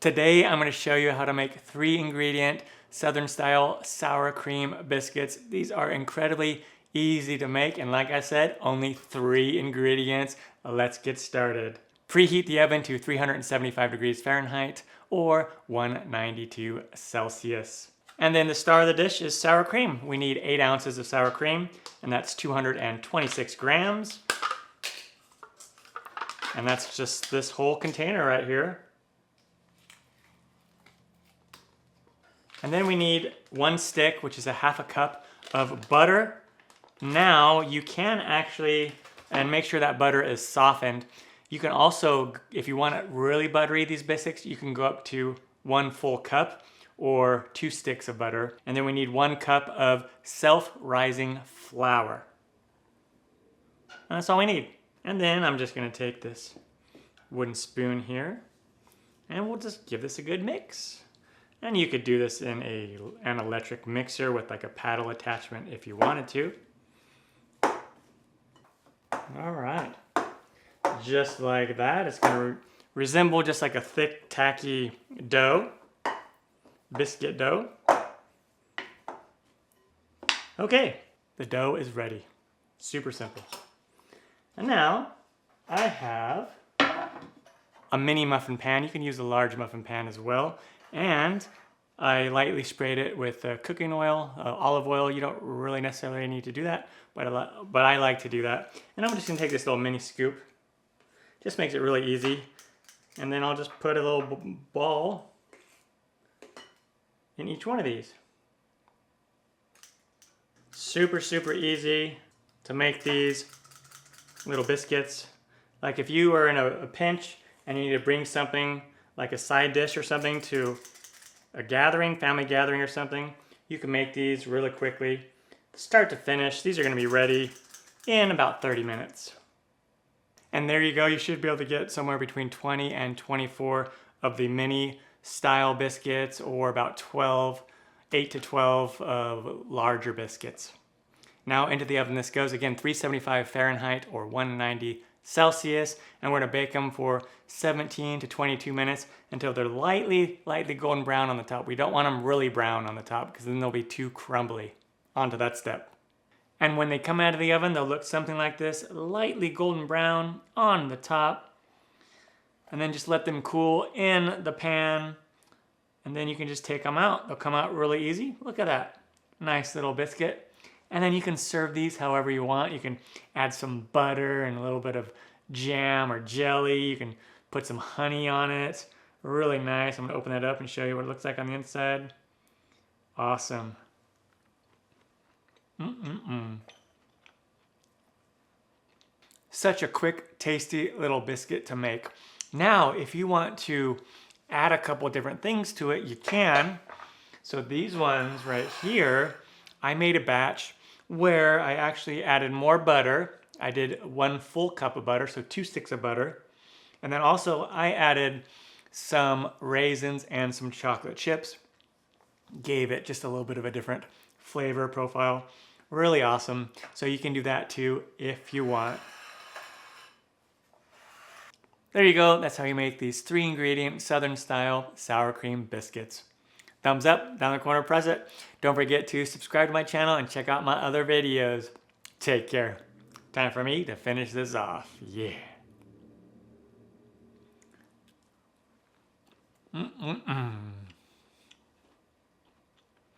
Today I'm going to show you how to make 3-ingredient Southern style sour cream biscuits. These are incredibly easy to make, and like I said, only 3 ingredients. Let's get started. Preheat the oven to 375 degrees Fahrenheit or 192 Celsius. And then the star of the dish is sour cream. We need 8 ounces of sour cream, and that's 226 grams. And that's just this whole container right here. And then we need 1 stick, which is a ½ cup of butter. Now you can actually, and make sure that butter is softened. You can also, if you want it really buttery, these biscuits, you can go up to 1 full cup or 2 sticks of butter. And then we need 1 cup of self-rising flour. And that's all we need. And then I'm just gonna take this wooden spoon here and we'll just give this a good mix. And you could do this in an electric mixer with like a paddle attachment if you wanted to. All right, just like that. It's gonna resemble just like a thick, tacky dough, biscuit dough. Okay, the dough is ready. Super simple. And now I have a mini muffin pan. You can use a large muffin pan as well. And I lightly sprayed it with cooking oil, olive oil. You don't really necessarily need to do that, but I like to do that. And I'm just gonna take this little mini scoop. Just makes it really easy. And then I'll just put a little ball in each one of these. Super, super easy to make these little biscuits. Like if you are in a pinch and you need to bring something like a side dish or something to a gathering, family gathering or something, you can make these really quickly. Start to finish, these are gonna be ready in about 30 minutes. And there you go, you should be able to get somewhere between 20 and 24 of the mini style biscuits, or about 8 to 12 of larger biscuits. Now into the oven this goes, again 375 Fahrenheit or 190 Celsius, and we're gonna bake them for 17 to 22 minutes until they're lightly golden brown on the top. We don't want them really brown on the top because then they'll be too crumbly. On to that step. And when they come out of the oven, they'll look something like this, lightly golden brown on the top. And then just let them cool in the pan, and then you can just take them out. They'll come out really easy. Look at that, nice little biscuit. And then you can serve these however you want. You can add some butter and a little bit of jam or jelly. You can put some honey on it. Really nice. I'm gonna open that up and show you what it looks like on the inside. Awesome. Such a quick, tasty little biscuit to make. Now, if you want to add a couple different things to it, you can. So these ones right here, I made a batch where I actually added more butter. I did 1 full cup of butter, so 2 sticks of butter. And then also I added some raisins and some chocolate chips. Gave it just a little bit of a different flavor profile. Really awesome. So you can do that too if you want. There you go. That's how you make these 3-ingredient Southern style sour cream biscuits. Thumbs up, down the corner, press it. Don't forget to subscribe to my channel and check out my other videos. Take care. Time for me to finish this off. Yeah.